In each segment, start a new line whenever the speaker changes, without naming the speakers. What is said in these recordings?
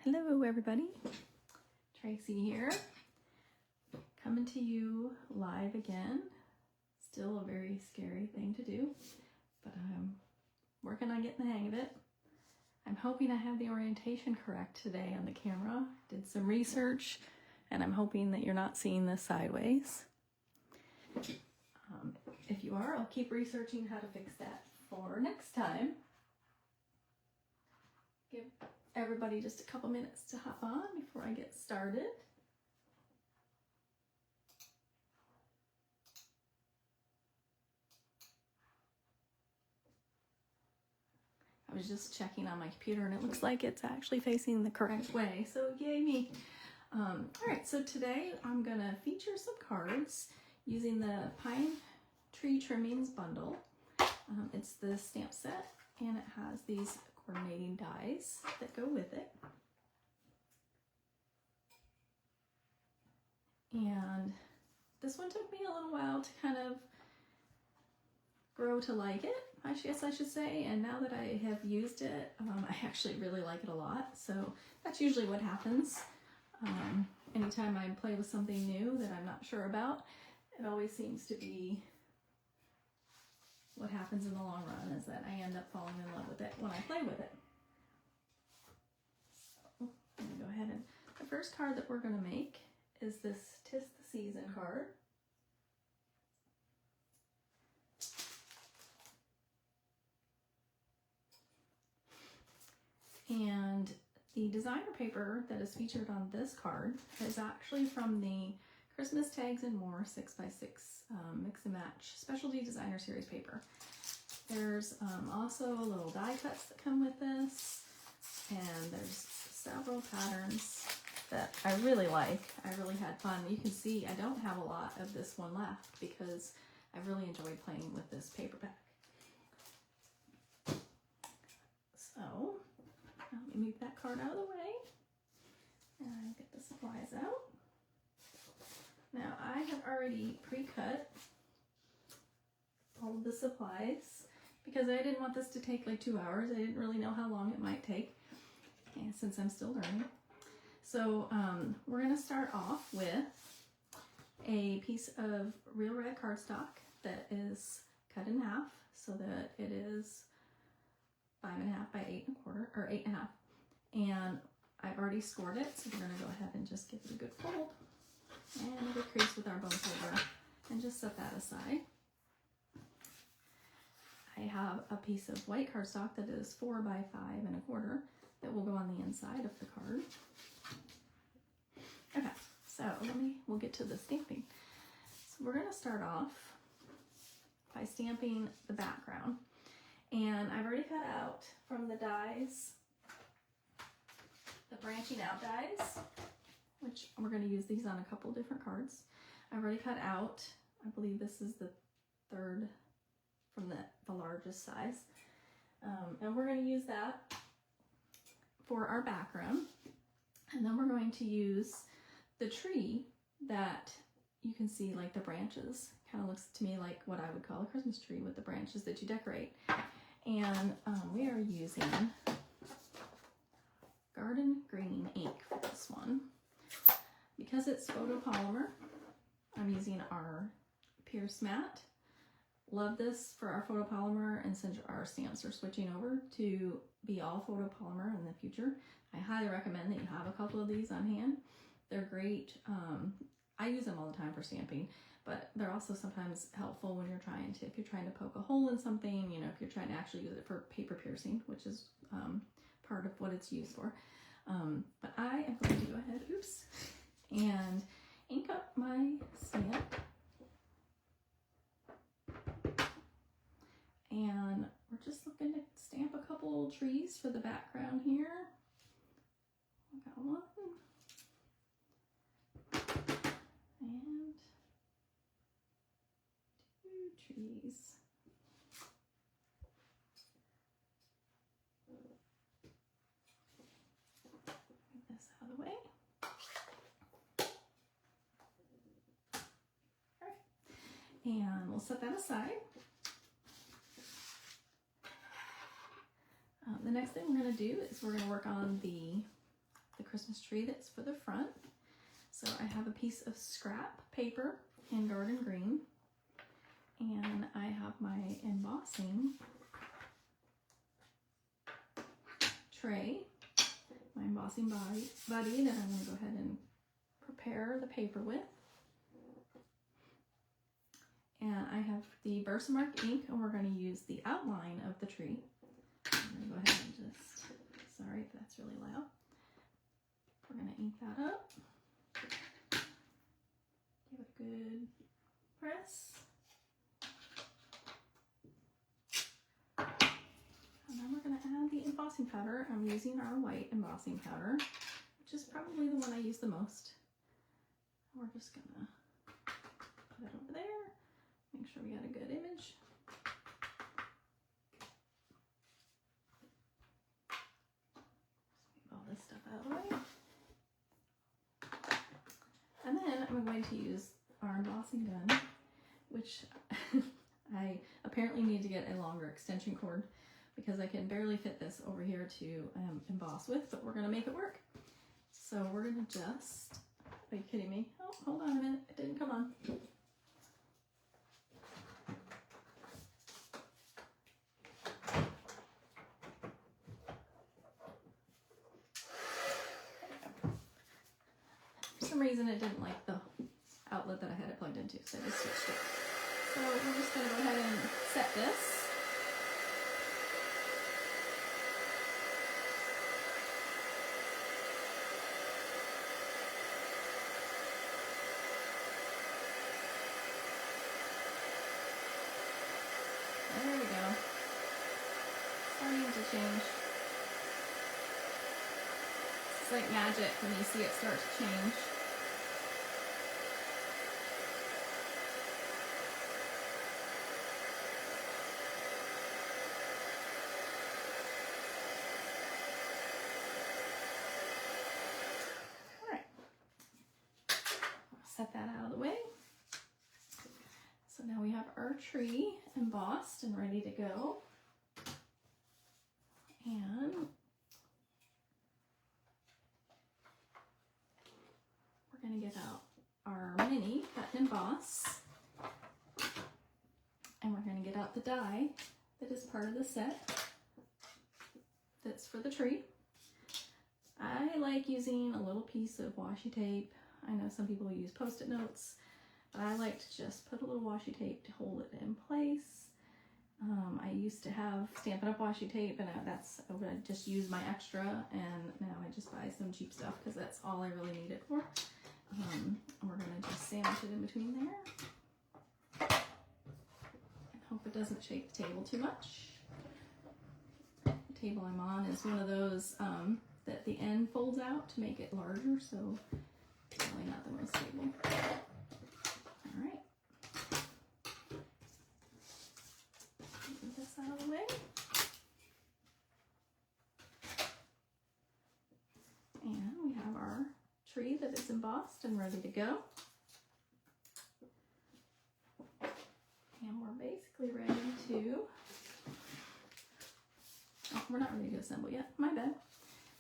Hello everybody, Tracy here, coming to you live again. Still a very scary thing to do, but I'm working on getting the hang of it. I'm hoping I have the orientation correct today on the camera. Did some research and I'm hoping that you're not seeing this sideways. If you are, I'll keep researching how to fix that for next time. Give everybody just a couple minutes to hop on before I get started. I was just checking on my computer and it looks like it's actually facing the correct way, so yay me. All right, so today I'm gonna feature some cards using the Pine Tree Trimmings Bundle. It's the stamp set and it has these coordinating dies that go with it. And this one took me a little while to kind of grow to like it, I guess I should say, and now that I have used it, I actually really like it a lot. So that's usually what happens. Anytime I play with something new that I'm not sure about, it always seems to be what happens in the long run is that I end up falling in love with it when I play with it. So I'm gonna go ahead and the first card that we're gonna make is this 'Tis the Season card. And the designer paper that is featured on this card is actually from the Christmas Tags and More 6x6 Mix and Match Specialty Designer Series paper. There's also little die cuts that come with this, and there's several patterns that I really like. I really had fun. You can see I don't have a lot of this one left because I really enjoyed playing with this paperback. So let me move that card out of the way and I'll get the supplies out. Now I have already pre-cut all of the supplies because I didn't want this to take like 2 hours. I didn't really know how long it might take, and since I'm still learning. So we're gonna start off with a piece of real red cardstock that is cut in half so that it is 5.5 by 8.25 or 8.5. And I've already scored it, so we're gonna go ahead and just give it a good fold and a good crease with our bone folder and just set that aside. I have a piece of white cardstock that is 4 by 5.25 that will go on the inside of the card. Okay, so we'll get to the stamping. So we're gonna start off by stamping the background. And I've already cut out from the dies, the branching out dies, which we're gonna use these on a couple different cards. I've already cut out, I believe this is the third from the largest size. And we're gonna use that for our background. And then we're going to use the tree that you can see, like the branches. Kind of looks to me like what I would call a Christmas tree with the branches that you decorate. And we are using Garden Green ink for this one. Because it's photopolymer, I'm using our Pierce Matte. Love this for our photopolymer, and since our stamps are switching over to be all photopolymer in the future, I highly recommend that you have a couple of these on hand. They're great. I use them all the time for stamping, but they're also sometimes helpful when if you're trying to poke a hole in something, you know, if you're trying to actually use it for paper piercing, which is part of what it's used for. But I am going to go ahead, and ink up my stamp. And we're just looking to stamp a couple trees for the background here. I got one. And 2 trees. Get this out of the way. All right. And we'll set that aside. The next thing we're going to do is we're going to work on the the Christmas tree that's for the front. So I have a piece of scrap paper in garden green, and I have my embossing tray, my embossing buddy that I'm going to go ahead and prepare the paper with. And I have the Versamark ink, and we're going to use the outline of the tree. I'm going to go ahead and just, sorry if that's really loud. We're going to ink that up. Give it a good press. And then we're going to add the embossing powder. I'm using our white embossing powder, which is probably the one I use the most. We're just going to put it over there. Make sure we got a good image. Just move all this stuff out of the way. And then I'm going to use our embossing gun, which I apparently need to get a longer extension cord because I can barely fit this over here to emboss with, but we're going to make it work. So we're going to just, are you kidding me? Oh, hold on a minute, it didn't come on. For some reason it didn't like the outlet that I had it plugged into, so I just switched it. So we're just going to go ahead and set this. There we go. Starting to change. It's like magic when you see it start to change. All right. I'll set that out of the way. So now we have our tree embossed and ready to go. And we're going to get out our mini cut and emboss. And we're going to get out the die that is part of the set that's for the tree. I like using a little piece of washi tape. I know some people use Post-it notes, but I like to just put a little washi tape to hold it in place. I used to have Stampin' Up! Washi tape, and I would just use my extra, and now I just buy some cheap stuff because that's all I really need it for. And we're going to just sandwich it in between there. And hope it doesn't shake the table too much. The table I'm on is one of those that the end folds out to make it larger, so it's really not the most stable. All right. Move this out of the way. And we have our tree that is embossed and ready to go. And we're basically ready to, oh, we're not ready to assemble yet, my bad,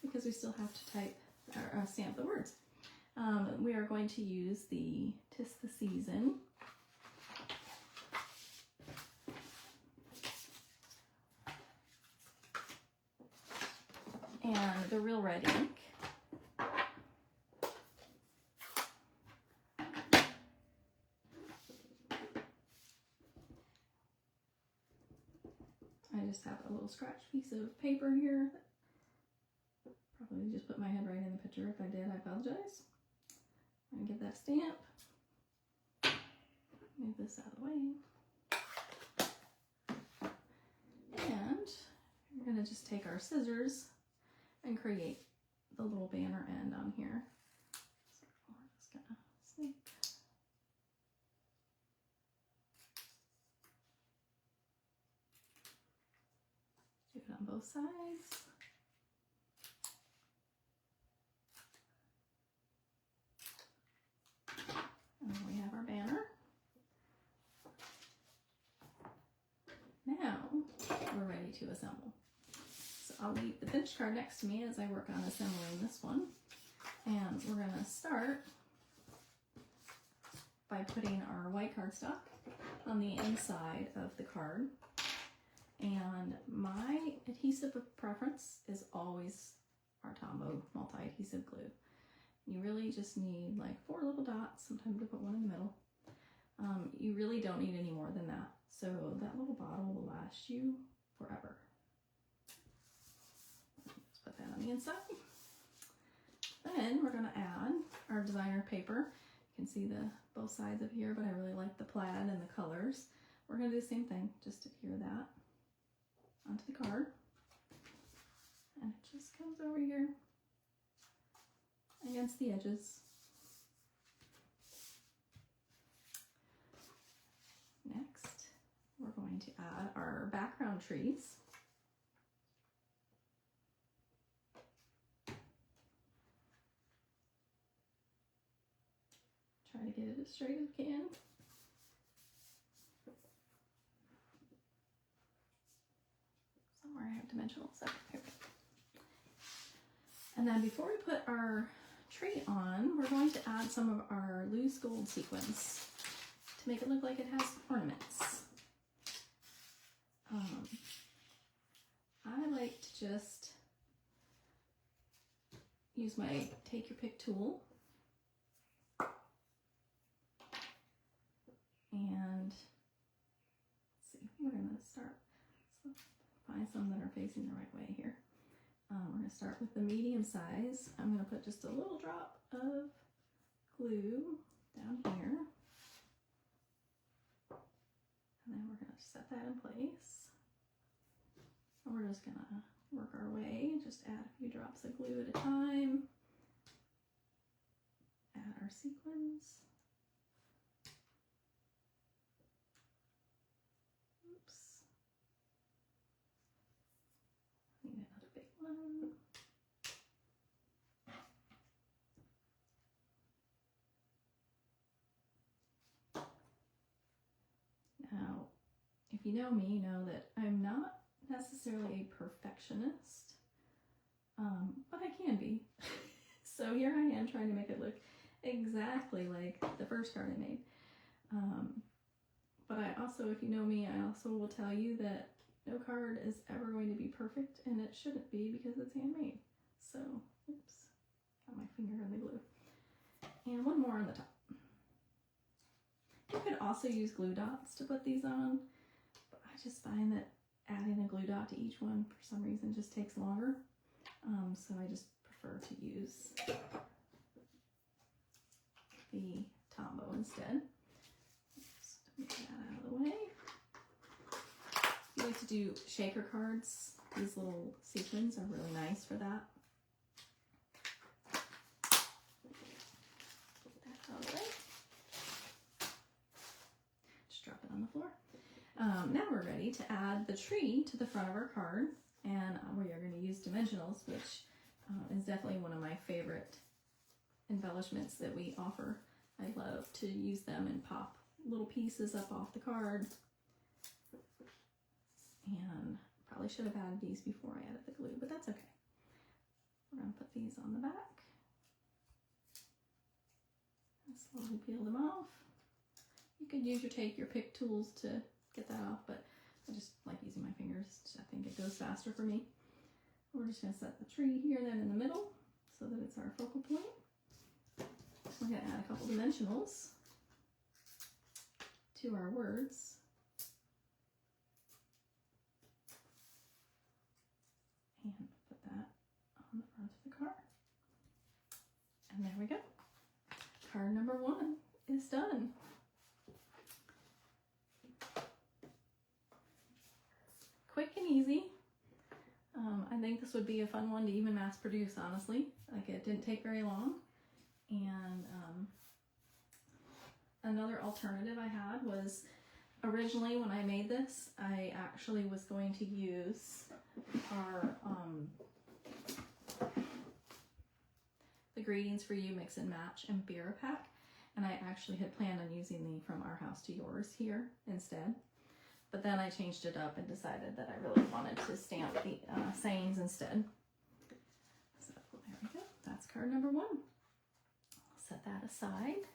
because we still have to type or stamp the words. We are going to use the 'Tis the Season. And the Real Red ink. I just have a little scratch piece of paper here. Probably just put my head right in the picture. If I did, I apologize. I'm going to give that a stamp. Move this out of the way. And we're going to just take our scissors and create the little banner end on here. So we're just going to snip. Do it on both sides. And then we have our banner. Now we're ready to assemble. So I'll leave the finished card next to me as I work on assembling this one. And we're going to start by putting our white cardstock on the inside of the card. And my adhesive of preference is always our Tombow multi-adhesive glue. You really just need like 4 little dots, sometimes to put one in the middle. You really don't need any more than that. So that little bottle will last you forever. Let's put that on the inside. Then we're going to add our designer paper. You can see both sides of here, but I really like the plaid and the colors. We're going to do the same thing, just adhere that onto the card. And it just comes over here against the edges. Next, we're going to add our background trees. Try to get it as straight as we can. Somewhere I have dimensionals. Okay, here we go. And then before we put our tree on, we're going to add some of our loose gold sequins to make it look like it has ornaments. I like to just use my take your pick tool and let's see, we're going to start, so find some that are facing the right way here. We're going to start with the medium size. I'm going to put just a little drop of glue down here. And then we're going to set that in place. And we're just going to work our way, just add a few drops of glue at a time. Add our sequins. Oops. Need another big one. Now, if you know me, you know that I'm not necessarily a perfectionist, but I can be. So here I am trying to make it look exactly like the first card I made. But I also, if you know me, I also will tell you that no card is ever going to be perfect, and it shouldn't be because it's handmade. So, oops, got my finger in the glue. And one more on the top. You could also use glue dots to put these on, but I just find that adding a glue dot to each one for some reason just takes longer. So I just prefer to use the Tombow instead. Just move that out of the way. If you like to do shaker cards, these little sequins are really nice for that. Put that out of the way. Just drop it on the floor. Now we're ready to add the tree to the front of our card, and we are going to use dimensionals, which is definitely one of my favorite embellishments that we offer. I love to use them and pop little pieces up off the card. And probably should have added these before I added the glue, but that's okay. We're going to put these on the back. And slowly peel them off. You could use your pick tools to get that off, but I just like using my fingers. I think it goes faster for me. We're just going to set the tree here then in the middle so that it's our focal point. We're going to add a couple dimensionals to our words. And put that on the front of the card. And there we go. Card number 1 is done. Quick and easy. I think this would be a fun one to even mass produce, honestly. Like, it didn't take very long. And another alternative I had was, originally when I made this, I actually was going to use our the Greetings for You Mix and Match and Beer Pack, and I actually had planned on using the From Our House to Yours here instead. But then I changed it up and decided that I really wanted to stamp the sayings instead. So there we go. That's card number 1. set that aside.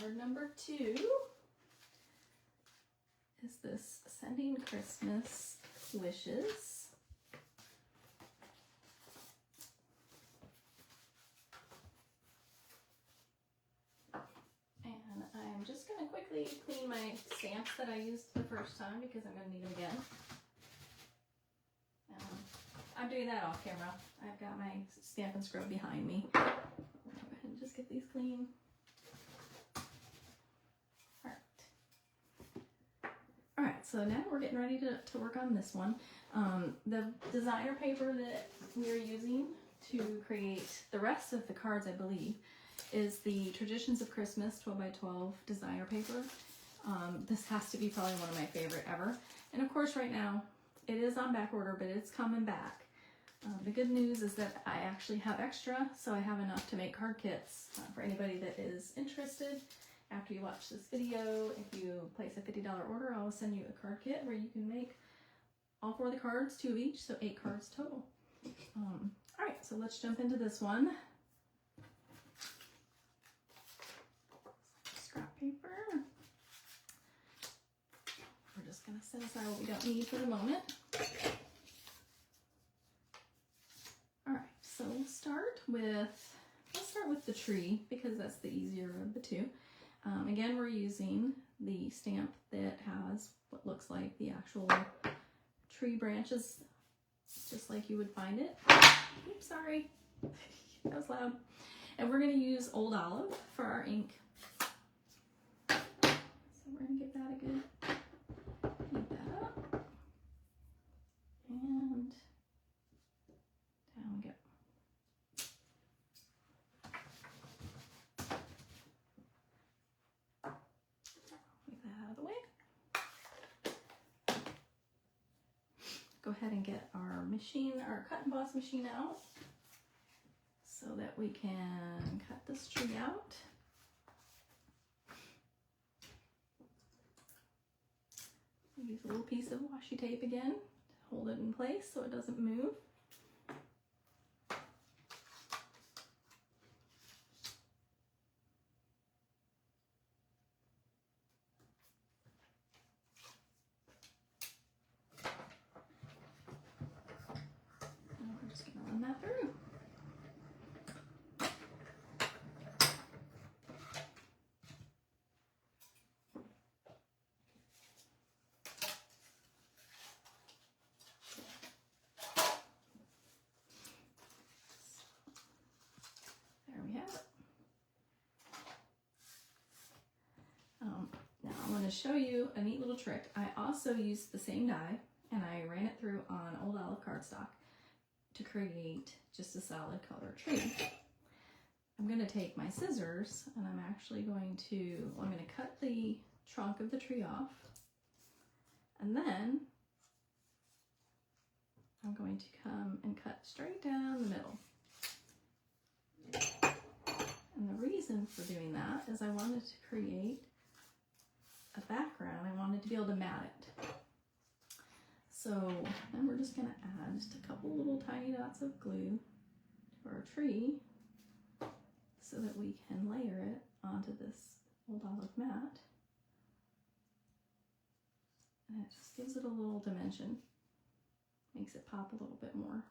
Card number 2 is this Sending Christmas Wishes. And I'm just going to quickly clean my stamps that I used the first time because I'm going to need them again. I'm doing that off camera. I've got my stamp and scrub behind me. Go ahead and just get these clean. Alright, so now we're getting ready to work on this one. The designer paper that we are using to create the rest of the cards, I believe, is the Traditions of Christmas 12x12 designer paper. This has to be probably one of my favorite ever. And of course right now it is on back order, but it's coming back. The good news is that I actually have extra, so I have enough to make card kits for anybody that is interested. After you watch this video, if you place a $50 order, I'll send you a card kit where you can make all 4 of the cards, 2 of each, so 8 cards total. Alright, so let's jump into this one. Scrap paper. We're just going to set aside what we don't need for the moment. Alright, so let's start with the tree because that's the easier of the two. Again, we're using the stamp that has what looks like the actual tree branches, just like you would find it. Oops, sorry, that was loud. And we're going to use Old Olive for our ink. So we're going to give that a good heat that up. And down we go. Go ahead and get our machine, our cut and emboss machine out so that we can cut this tree out. Use a little piece of washi tape again to hold it in place so it doesn't move. That through. There we have it. Now I'm going to show you a neat little trick. I also used the same die and I ran it through on Old Olive cardstock to create just a solid color tree. I'm going to take my scissors and I'm actually going to, I'm going to cut the trunk of the tree off, and then I'm going to come and cut straight down the middle. And the reason for doing that is I wanted to create a background. I wanted to be able to mat it. So then we're just going to add just a couple little tiny dots of glue to our tree so that we can layer it onto this Old Olive mat. And it just gives it a little dimension, makes it pop a little bit more.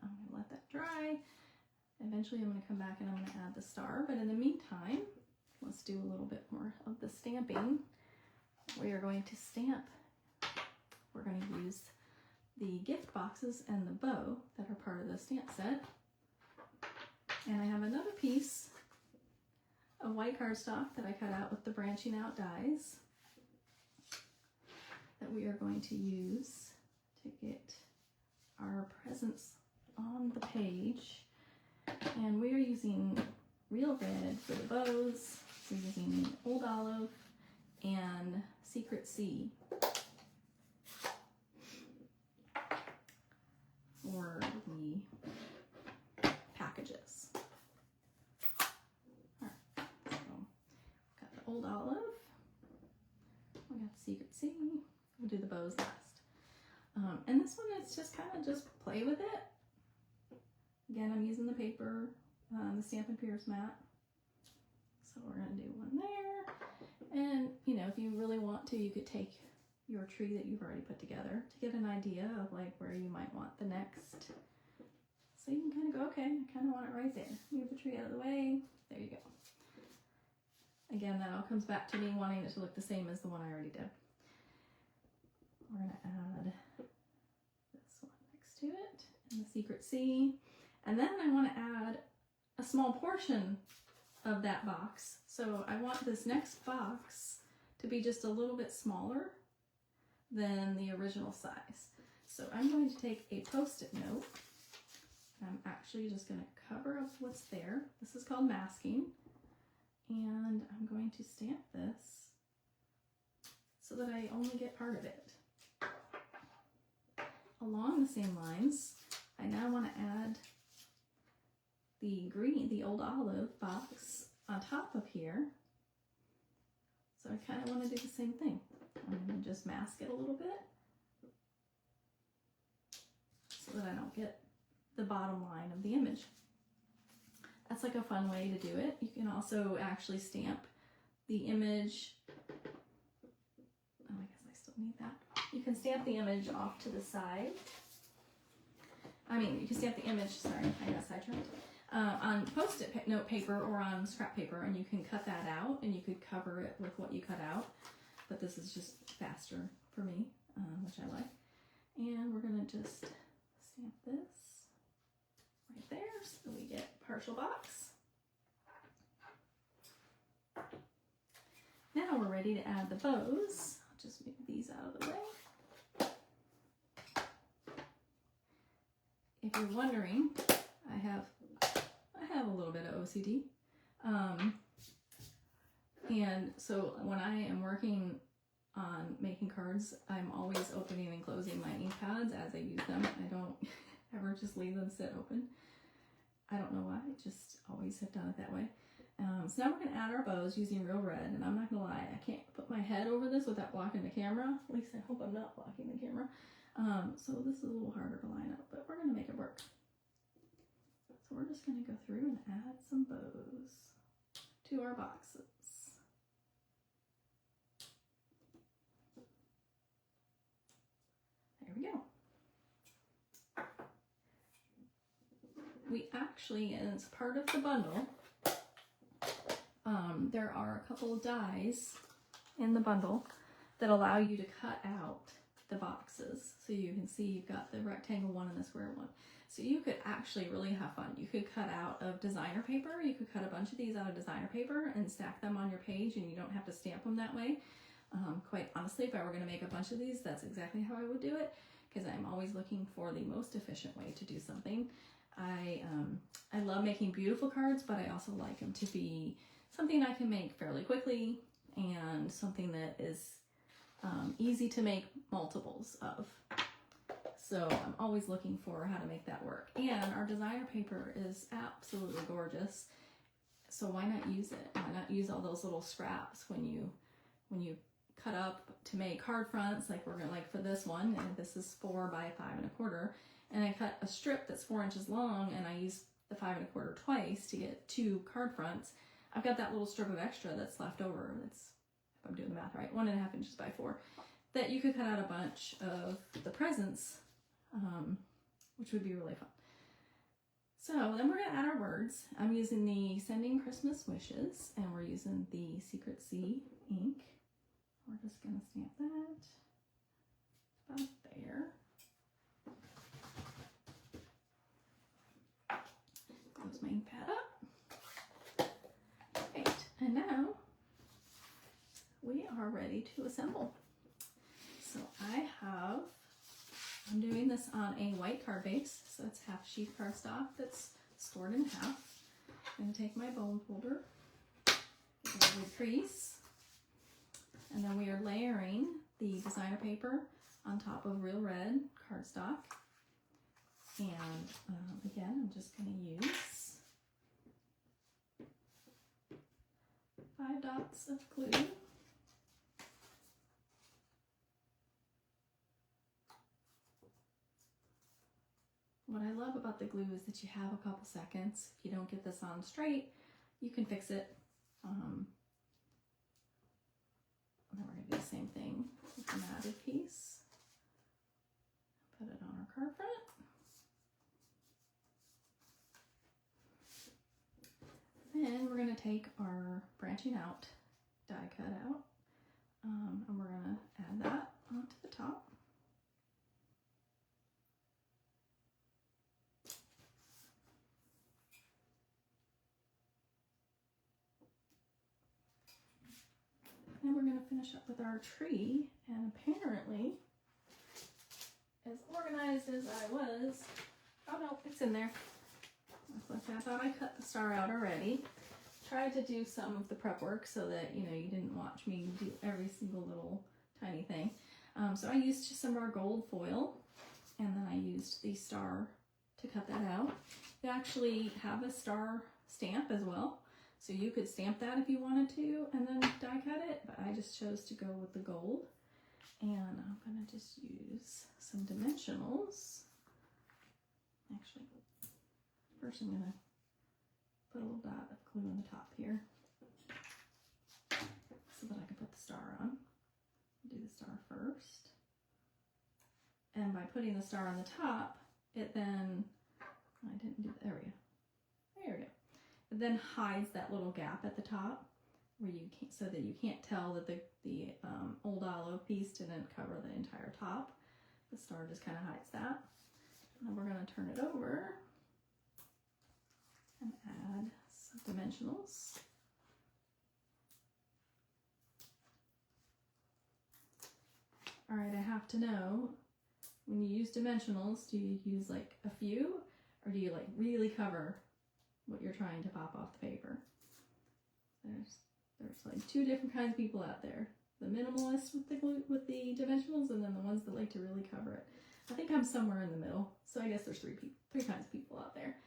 I'm going to let that dry. Eventually I'm going to come back and I'm going to add the star, but in the meantime, let's do a little bit more of the stamping. We are going to stamp. We're going to use the gift boxes and the bow that are part of the stamp set. And I have another piece of white cardstock that I cut out with the branching out dies that we are going to use to get our presents on the page. And we are using Real Red for the bows. We're using Old Olive and Secret Sea for Old Olive. We got the Secret Sea. We'll do the bows last. And this one, it's just kind of just play with it. Again, I'm using the paper, the Stampin' Pierce mat. So we're gonna do one there. And you know, if you really want to, you could take your tree that you've already put together to get an idea of like where you might want the next. So you can kind of go, okay, I kind of want it right there. Move the tree out of the way. There you go. Again, that all comes back to me wanting it to look the same as the one I already did. We're gonna add this one next to it and the Secret Sea. And then I want to add a small portion of that box. So I want this next box to be just a little bit smaller than the original size. So I'm going to take a Post-it note. I'm actually just going to cover up what's there. This is called masking. And I'm going to stamp this so that I only get part of it. Along the same lines, I now want to add the green, the Old Olive box on top of here. So I kind of want to do the same thing. I'm going to just mask it a little bit so that I don't get the bottom line of the image. That's like a fun way to do it. You can also actually stamp the image. Oh, I guess I still need that. You can stamp the image off to the side. I mean, you can stamp the image, sorry, I got sidetracked, on Post-it note paper or on scrap paper, and you can cut that out and you could cover it with what you cut out. But this is just faster for me, which I like. And we're gonna just stamp this right there so we get partial box. Now we're ready to add the bows. I'll just move these out of the way. If you're wondering, I have a little bit of OCD. And so when I am working on making cards, I'm always opening and closing my ink pads as I use them. I don't ever just leave them sit open. I don't know why, I just always have done it that way. So now we're going to add our bows using Real Red, and I'm not going to lie, I can't put my head over this without blocking the camera. At least I hope I'm not blocking the camera. So this is a little harder to line up, but we're going to make it work. So we're just going to go through and add some bows to our boxes. There we go. We actually, as part of the bundle, there are a couple of dies in the bundle that allow you to cut out the boxes. So you can see you've got the rectangle one and the square one. So you could actually really have fun. You could cut out of designer paper. You could cut a bunch of these out of designer paper and stack them on your page, and you don't have to stamp them that way. Quite honestly, if I were going to make a bunch of these, that's exactly how I would do it, because I'm always looking for the most efficient way to do something. I love making beautiful cards, but I also like them to be something I can make fairly quickly and something that is easy to make multiples of. So I'm always looking for how to make that work. And our designer paper is absolutely gorgeous. So why not use it? Why not use all those little scraps when you cut up to make card fronts, like we're gonna, like for this one, and this is 4 by 5 1/4. And I cut a strip that's 4 inches long, and I used the 5 1/4 twice to get 2 card fronts. I've got that little strip of extra that's left over. That's, if I'm doing the math right, 1.5 inches by 4. That you could cut out a bunch of the presents, which would be really fun. So then we're gonna add our words. I'm using the Sending Christmas Wishes, and we're using the Secret Sea ink. We're just gonna stamp that about there. Close my ink pad up. Great, and now we are ready to assemble. So I'm doing this on a white card base, so it's half sheet cardstock that's scored in half. I'm gonna take my bone folder, wood crease, and then we are layering the designer paper on top of Real Red cardstock. And again, I'm just going to use 5 dots of glue. What I love about the glue is that you have a couple seconds. If you don't get this on straight, you can fix it. And then we're going to do the same thing with the matted piece. Put it on our card front. Then we're going to take our branching out die cut out, and we're going to add that onto the top. And we're going to finish up with our tree, and apparently, as organized as I was, oh no, it's in there. I thought I cut the star out already. Tried to do some of the prep work so that, you didn't watch me do every single little tiny thing. So I used just some of our gold foil, and then I used the star to cut that out. You actually have a star stamp as well. So you could stamp that if you wanted to and then die cut it, but I just chose to go with the gold. And I'm gonna just use some dimensionals. Actually, first I'm gonna put a little dot of glue on the top here so that I can put the star on. Do the star first. And by putting the star on the top, it then, I didn't do that, there we go. There we go. It then hides that little gap at the top where you can't, so that you can't tell that the old olive piece didn't cover the entire top. The star just kind of hides that. And then we're going to turn it over and add some dimensionals. All right, I have to know, when you use dimensionals, do you use like a few, or do you like really cover what you're trying to pop off the paper? There's like 2 different kinds of people out there. The minimalists with the glue, with the dimensionals, and then the ones that like to really cover it. I think I'm somewhere in the middle. So I guess there's 3 kinds of people out there.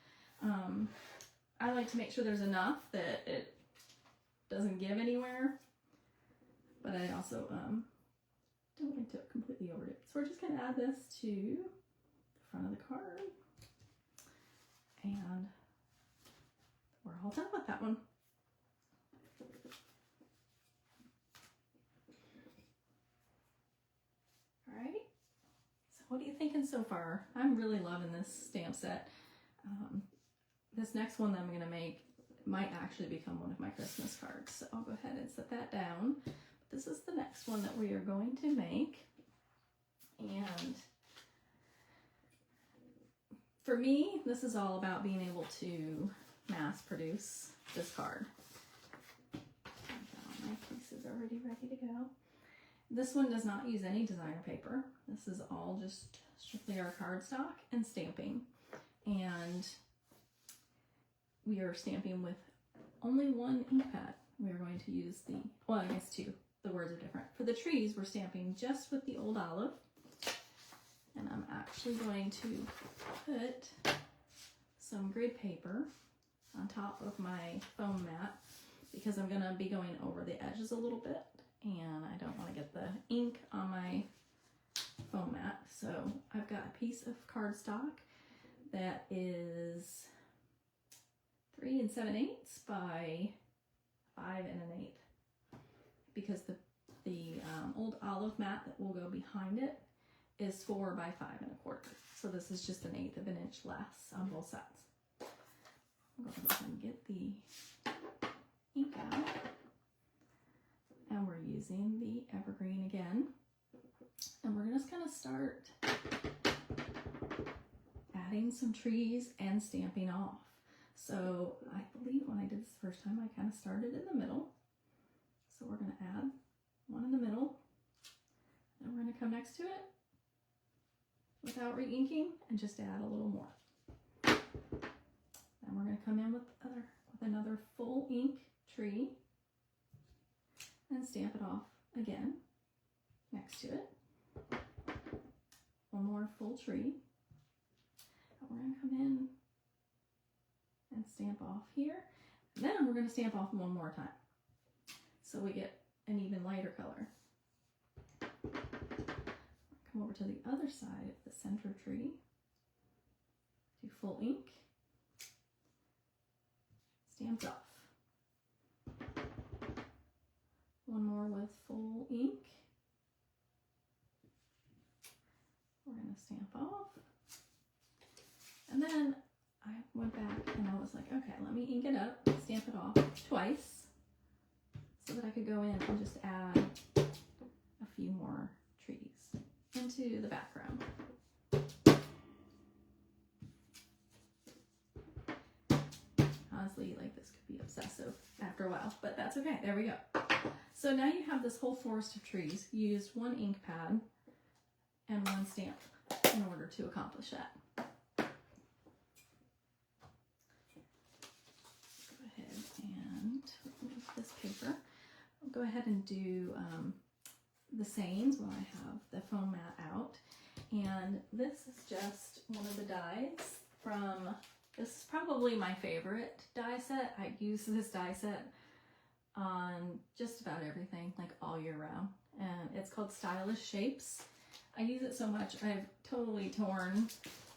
I like to make sure there's enough that it doesn't give anywhere, but I also don't like to completely overdip it. So we're just gonna add this to the front of the card, and we're all done with that one. All right, so what are you thinking so far? I'm really loving this stamp set. This next one that I'm gonna make might actually become one of my Christmas cards, so I'll go ahead and set that down. But this is the next one that we are going to make, and for me, this is all about being able to mass produce this card. My piece is already ready to go. This one does not use any designer paper. This is all just strictly our cardstock and stamping. And we are stamping with only 1 ink pad. We are going to use the, well, I guess 2. The words are different. For the trees, we're stamping just with the old olive. And I'm actually going to put some grid paper on top of my foam mat because I'm going to be going over the edges a little bit, and I don't want to get the ink on my foam mat. So I've got a piece of cardstock that is 3 7/8 by 5 1/8, because the old olive mat that will go behind it is 4 by 5 1/4. So this is just 1/8 of an inch less on both sides. I'm going to go ahead and get the ink out, and we're using the evergreen again, and we're just going to start adding some trees and stamping off. So I believe when I did this the first time, I kind of started in the middle. So we're going to add one in the middle, and we're going to come next to it without re-inking and just add a little more. Then we're going to come in with another full ink tree and stamp it off again next to it. One more full tree. And we're going to come in and stamp off here. And then we're going to stamp off one more time. so we get an even lighter color. Come over to the other side of the center tree. Do full ink. Stamped off. One more with full ink. We're going to stamp off. And then I went back and I was like, okay, let me ink it up, stamp it off twice so that I could go in and just add a few more trees into the background. Honestly, like this could be obsessive after a while, but that's okay. There we go. So now you have this whole forest of trees. You used one ink pad and one stamp in order to accomplish that. Go ahead and move this paper. I'll go ahead and do the sayings while I have the foam mat out. And this is just one of the dies from, this is probably my favorite die set. I use this die set on just about everything, like all year round. And it's called Stylish Shapes. I use it so much, I've totally torn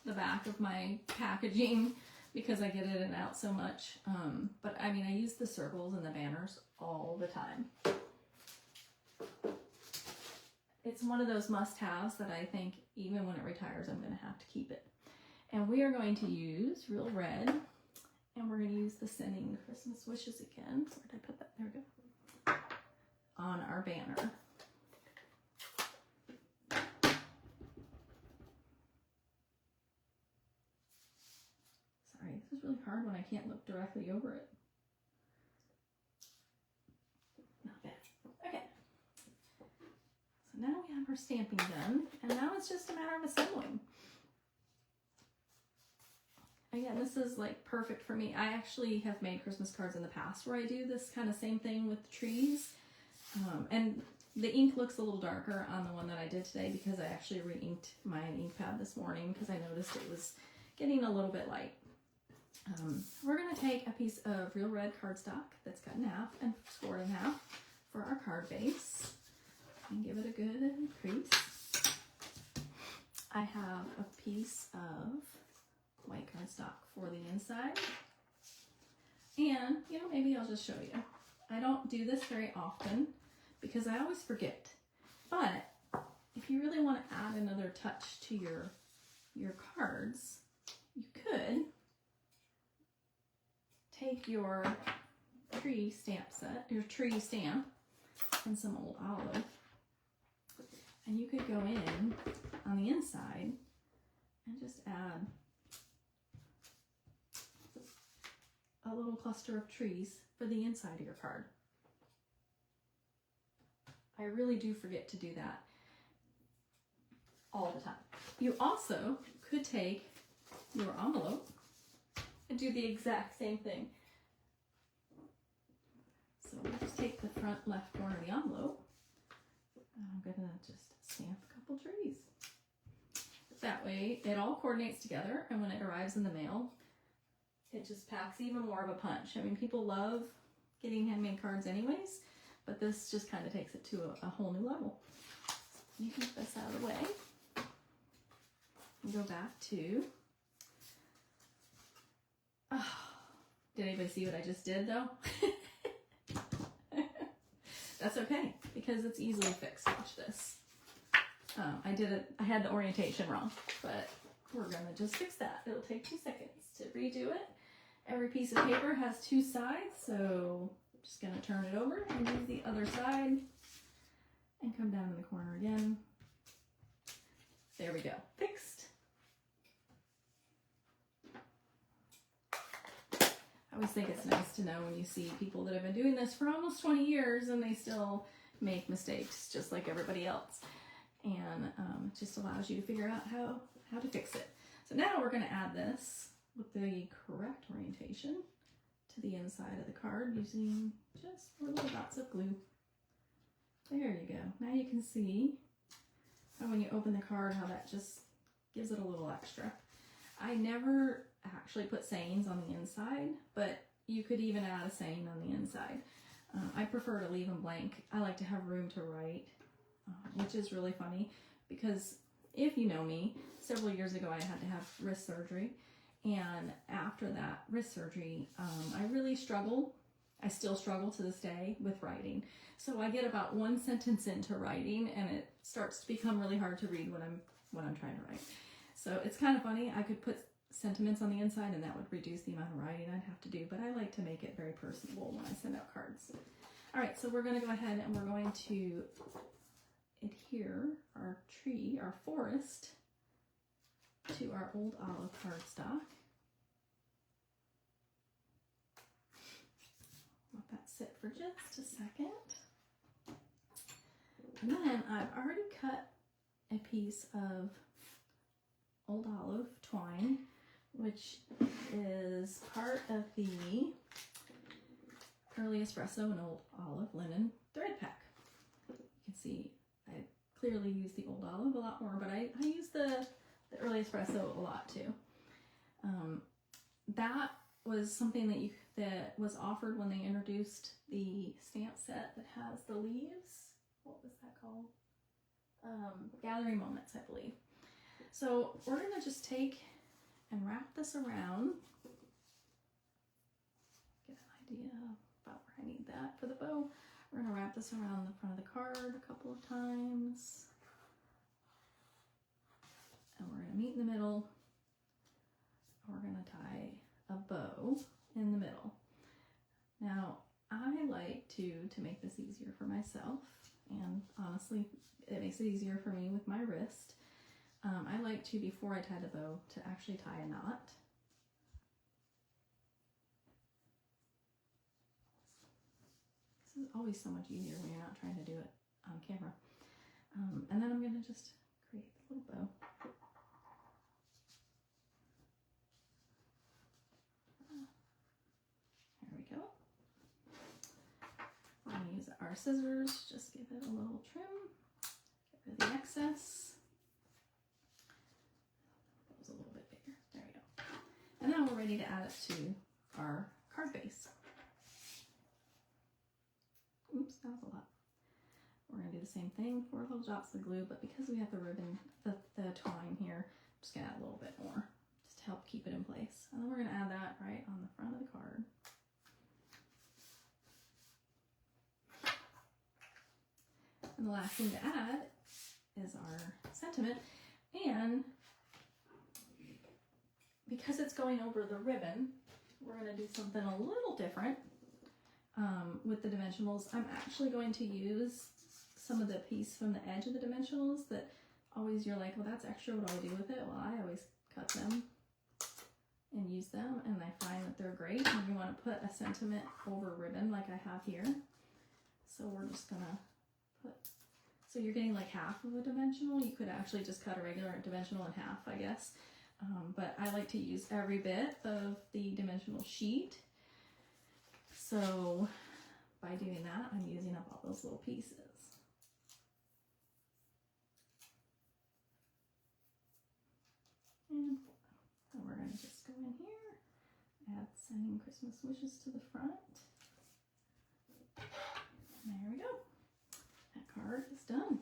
the back of my packaging because I get it in and out so much. But I mean, I use the circles and the banners all the time. It's one of those must-haves that I think even when it retires, I'm going to have to keep it. And we are going to use Real Red, and we're going to use the Sending Christmas Wishes again. Where did I put that? There we go. On our banner. Sorry, this is really hard when I can't look directly over it. Not bad. Okay. So now we have our stamping done, and now it's just a matter of assembling. Again, this is like perfect for me. I actually have made Christmas cards in the past where I do this kind of same thing with the trees. And the ink looks a little darker on the one that I did today because I actually re-inked my ink pad this morning because I noticed it was getting a little bit light. We're going to take a piece of Real Red cardstock that's cut in half and scored in half for our card base and give it a good crease. I have a piece of white cardstock for the inside. And, you know, maybe I'll just show you. I don't do this very often because I always forget. But if you really want to add another touch to your cards, you could take your tree stamp set, your tree stamp, and some old olive, and you could go in on the inside and just add a little cluster of trees for the inside of your card. I really do forget to do that all the time. You also could take your envelope and do the exact same thing. So we'll just take the front left corner of the envelope. I'm gonna just stamp a couple trees. That way it all coordinates together, and when it arrives in the mail, it just packs even more of a punch. I mean, people love getting handmade cards anyways, but this just kind of takes it to a whole new level. So you can put this out of the way and go back to, oh, did anybody see what I just did though? That's okay, because it's easily fixed. Watch this. I had the orientation wrong, but we're gonna just fix that. It'll take 2 seconds to redo it. Every piece of paper has 2 sides, so I'm just gonna turn it over and use the other side and come down in the corner again. There we go, fixed. I always think it's nice to know when you see people that have been doing this for almost 20 years and they still make mistakes just like everybody else. And it just allows you to figure out how to fix it. So now we're going to add this with the correct orientation to the inside of the card using just 4 little dots of glue. There you go. Now you can see how when you open the card, how that just gives it a little extra. I never actually put sayings on the inside, but you could even add a saying on the inside. I prefer to leave them blank. I like to have room to write, which is really funny because if you know me, several years ago I had to have wrist surgery, and after that wrist surgery, I really struggle. I still struggle to this day with writing. So I get about one sentence into writing and it starts to become really hard to read when I'm trying to write. So it's kind of funny. I could put sentiments on the inside and that would reduce the amount of writing I'd have to do, but I like to make it very personable when I send out cards. All right, so we're going to go ahead and we're going to adhere our tree, our forest, to our old olive cardstock. Let that sit for just a second. And then I've already cut a piece of old olive twine, which is part of the Early Espresso and Old Olive Linen Thread Pack. You can see I clearly use the Old Olive a lot more, but I use the Early Espresso a lot too. That was something that was offered when they introduced the stamp set that has the leaves. What was that called? Gathering Moments, I believe. So we're going to just take and wrap this around. Get an idea about where I need that for the bow. We're going to wrap this around the front of the card a couple of times. And we're going to meet in the middle. And we're going to tie a bow in the middle. Now, I like to make this easier for myself, and honestly, it makes it easier for me with my wrist. I like to, before I tie the bow, to actually tie a knot. This is always so much easier when you're not trying to do it on camera. And then I'm going to just create the little bow. There we go. We're going to use our scissors, just give it a little trim, get rid of the excess. That was a little bit bigger. There we go. And now we're ready to add it to our card base. Oops, that was a lot. We're going to do the same thing, 4 little drops of glue, but because we have the ribbon, the twine here, I'm just going to add a little bit more just to help keep it in place. And then we're going to add that right on the front of the card. And the last thing to add is our sentiment, and because it's going over the ribbon, we're going to do something a little different with the dimensionals. I'm actually going to use some of the piece from the edge of the dimensionals that always you're like, well, that's extra, what do I do with it? Well, I always cut them and use them, and I find that they're great. And you want to put a sentiment over ribbon like I have here. So we're just going to put, so you're getting like half of a dimensional. You could actually just cut a regular dimensional in half, I guess. But I like to use every bit of the dimensional sheet. So by doing that, I'm using up all those little pieces. And we're going to just go in here, add sending Christmas wishes to the front. And there we go. That card is done.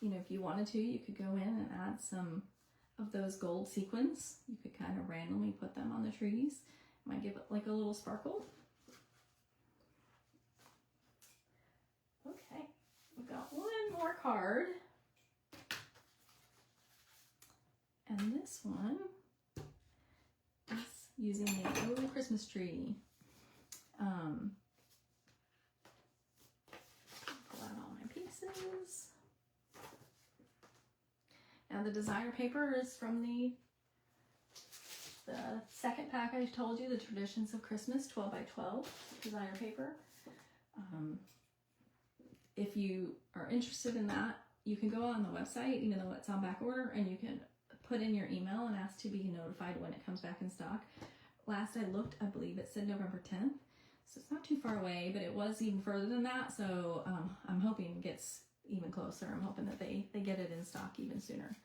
You know, if you wanted to, you could go in and add some of those gold sequins. You could kind of randomly put them on the trees. Might give it like a little sparkle. Okay, we've got one more card. And this one is using the early Christmas tree. Pull out all my pieces. Now the designer paper is from the second pack I told you, the Traditions of Christmas 12 by 12 designer paper. If you are interested in that, you can go on the website, even though it's on back order, and you can put in your email and ask to be notified when it comes back in stock. Last I looked, I believe it said November 10th, so it's not too far away, but it was even further than that, so I'm hoping it gets even closer. I'm hoping that they get it in stock even sooner.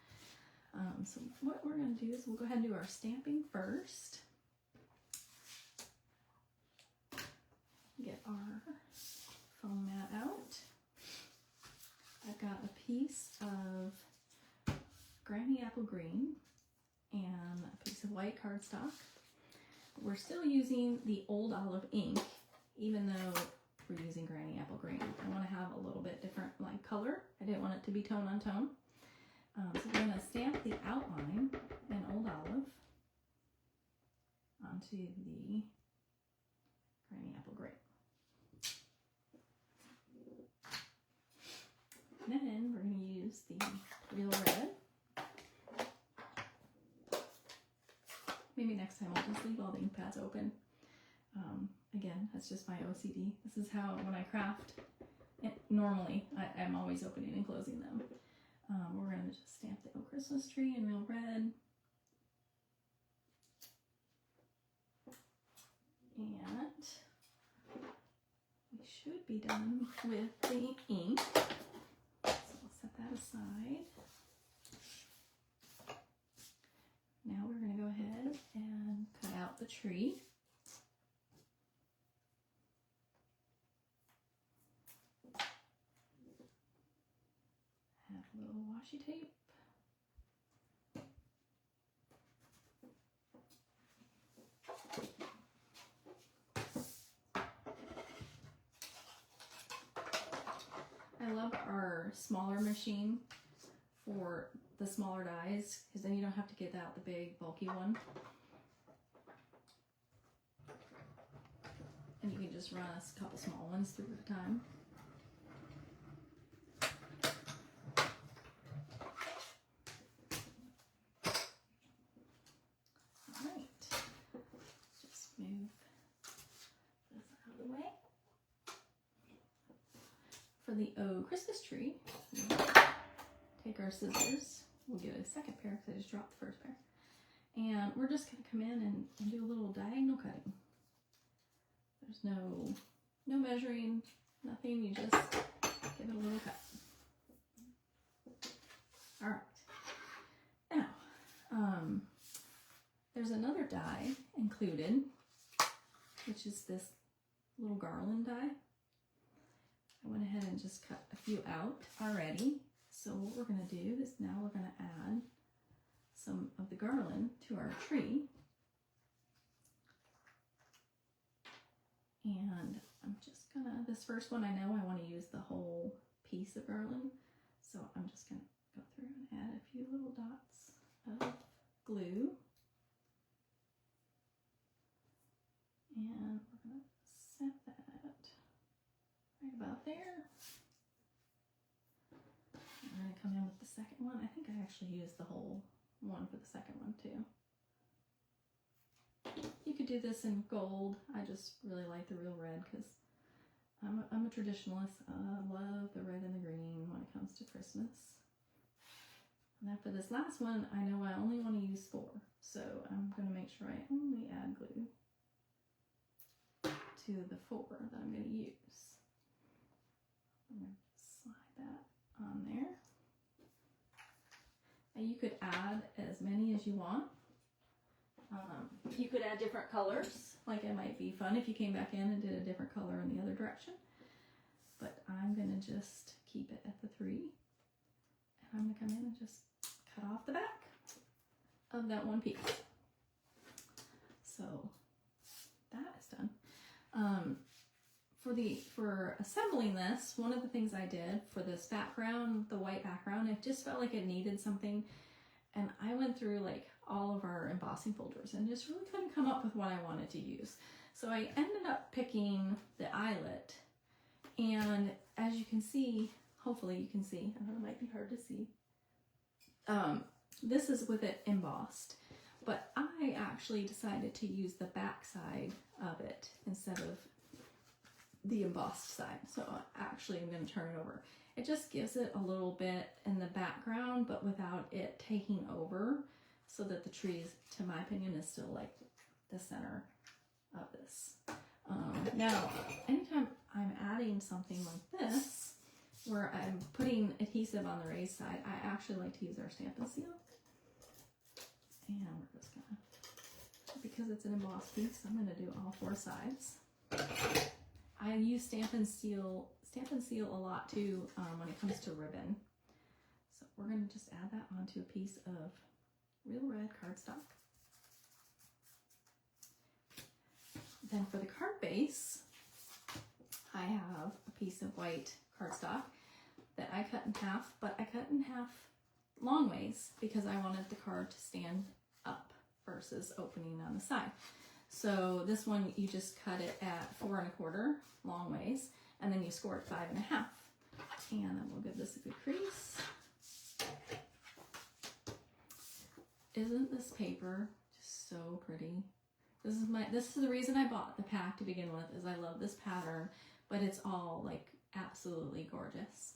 So what we're going to do is we'll go ahead and do our stamping first. get our foam mat out. I've got a piece of Granny Apple Green and a piece of white cardstock. We're still using the Old Olive ink, even though we're using Granny Apple Green. I want to have a little bit different like color. I didn't want it to be tone on tone. So we're going to stamp the outline in Old Olive onto the Granny Apple Green. Then we're going to use the Real Red. Maybe next time I'll just leave all the ink pads open. Again, that's just my OCD. This is how, when I craft, normally I'm always opening and closing them. We're going to just stamp the old Christmas tree in Real Red. And we should be done with the ink. So we'll set that aside. Now we're going to go ahead and cut out the tree. Have a little washi tape. I love our smaller machine for the smaller dies, because then you don't have to get out the big bulky one. And you can just run a couple small ones through at a time. Alright, just move this out of the way. For the Christmas tree, take our scissors. We'll get a second pair because I just dropped the first pair. And we're just going to come in and do a little diagonal cutting. There's no measuring, nothing. You just give it a little cut. All right. Now, there's another die included, which is this little garland die. I went ahead and just cut a few out already. So what we're going to do is now we're going to add some of the garland to our tree. And I'm just going to, this first one I know I want to use the whole piece of garland. So I'm just going to go through and add a few little dots of glue. And we're going to set that right about there. I'm going to come in with the second one. I think I actually used the whole one for the second one too. You could do this in gold. I just really like the Real Red because I'm a traditionalist. I love the red and the green when it comes to Christmas. And then for this last one, I know I only want to use 4. So I'm going to make sure I only add glue to the 4 that I'm going to use. I'm going to slide that on there. And you could add as many as you want. You could add different colors, like it might be fun if you came back in and did a different color in the other direction. But I'm going to just keep it at the 3. And I'm going to come in and just cut off the back of that one piece. So that is done. For assembling this, one of the things I did for this background, the white background, it just felt like it needed something. And I went through like all of our embossing folders and just really couldn't come up with what I wanted to use. So I ended up picking the eyelet. And as you can see, hopefully you can see, I know it might be hard to see, this is with it embossed. But I actually decided to use the back side of it instead of the embossed side. So actually I'm going to turn it over. It just gives it a little bit in the background, but without it taking over, so that the tree, to my opinion, is still like the center of this. Now, anytime I'm adding something like this, where I'm putting adhesive on the raised side, I actually like to use our Stamp and Seal. And we're just gonna, because it's an embossed piece, I'm gonna do all 4 sides. I use Stamp and Seal a lot too when it comes to ribbon. So we're going to just add that onto a piece of real red cardstock. Then for the card base, I have a piece of white cardstock that I cut in half, but I cut in half long ways because I wanted the card to stand up versus opening on the side. So this one, you just cut it at 4 1/4 long ways, and then you score it 5 1/2. And then we'll give this a good crease. Isn't this paper just so pretty? This is the reason I bought the pack to begin with, is I love this pattern, but it's all like absolutely gorgeous.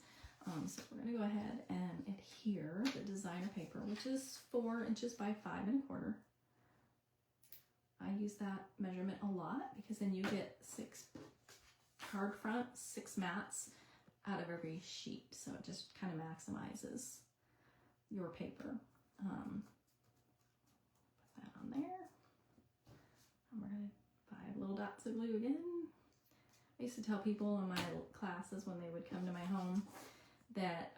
So we're gonna go ahead and adhere the designer paper, which is 4 inches by 5 1/4. I use that measurement a lot because then you get 6 card fronts, 6 mats out of every sheet. So it just kind of maximizes your paper. Put that on there. And we're gonna 5 little dots of glue again. I used to tell people in my classes when they would come to my home that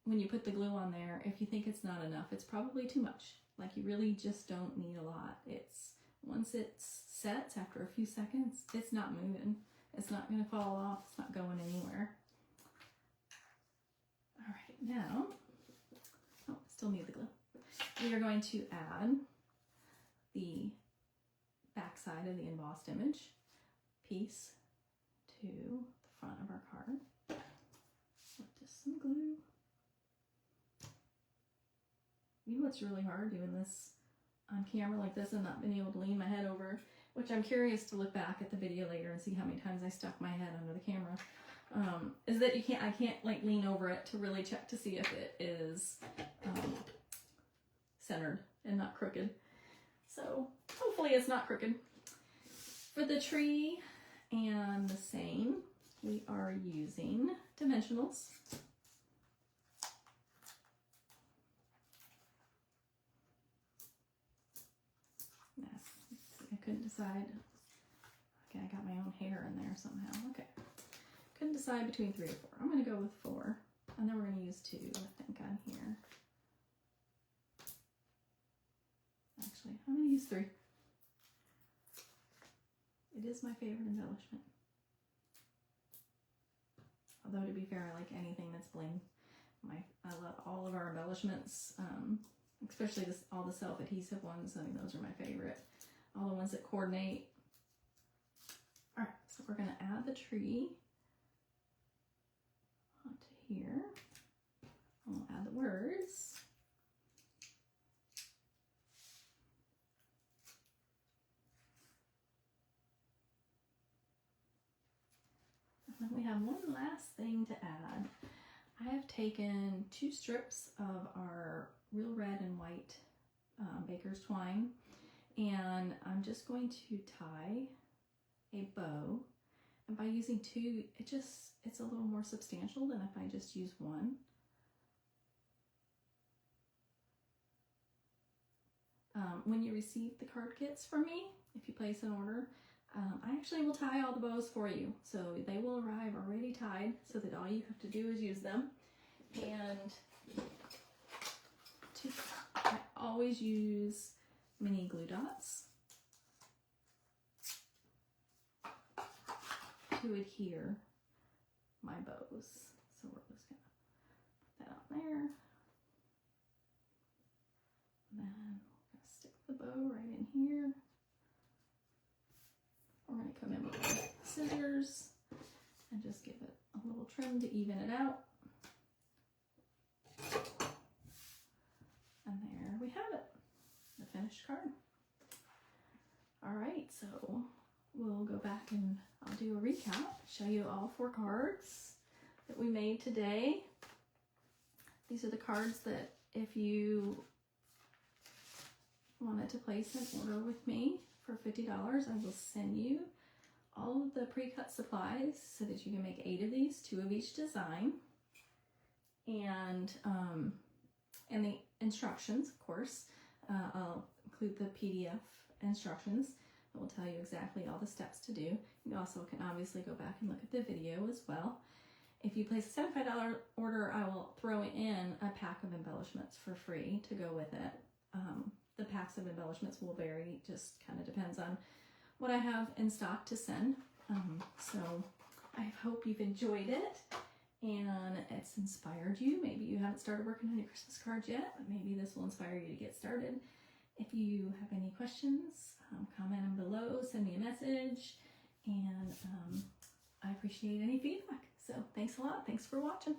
when you put the glue on there, if you think it's not enough, it's probably too much. Like, you really just don't need a lot. Once it sets after a few seconds, it's not moving. It's not going to fall off. It's not going anywhere. All right, now, still need the glue. We are going to add the back side of the embossed image piece to the front of our card with just some glue. You know what's really hard doing this on camera like this and not being able to lean my head over, which I'm curious to look back at the video later and see how many times I stuck my head under the camera, is that I can't like lean over it to really check to see if it is centered and not crooked. So hopefully it's not crooked. For the tree and the same, we are using dimensionals. I couldn't decide. Okay, I got my own hair in there somehow. Okay. Couldn't decide between 3 or 4. I'm going to go with 4. And then we're going to use 2, I think, on here. Actually, I'm going to use 3. It is my favorite embellishment. Although, to be fair, I like anything that's bling. I love all of our embellishments, especially all the self-adhesive ones. I mean, those are my favorite. All the ones that coordinate. All right, so we're going to add the tree onto here. And we'll add the words. And then we have one last thing to add. I have taken 2 strips of our real red and white baker's twine, and I'm just going to tie a bow. And by using 2, it's a little more substantial than if I just use 1. When you receive the card kits from me, if you place an order, I actually will tie all the bows for you. So they will arrive already tied so that all you have to do is use them. And I always use mini glue dots to adhere my bows. So we're just going to put that on there. And then we're going to stick the bow right in here. We're going to come in with scissors and just give it a little trim to even it out. And there we have it, the finished card. All right, so we'll go back and I'll do a recap, show you all 4 cards that we made today. These are the cards that if you wanted to place an order with me for $50, I will send you all of the pre-cut supplies so that you can make 8 of these, 2 of each design, and the instructions, of course. I'll include the PDF instructions. It will tell you exactly all the steps to do. You also can obviously go back and look at the video as well. If you place a $75 order, I will throw in a pack of embellishments for free to go with it. The packs of embellishments will vary, just kind of depends on what I have in stock to send. So I hope you've enjoyed it and it's inspired you. Maybe you haven't started working on your Christmas cards yet, but maybe this will inspire you to get started. If you have any questions, comment them below, send me a message, and I appreciate any feedback. So thanks a lot. Thanks for watching.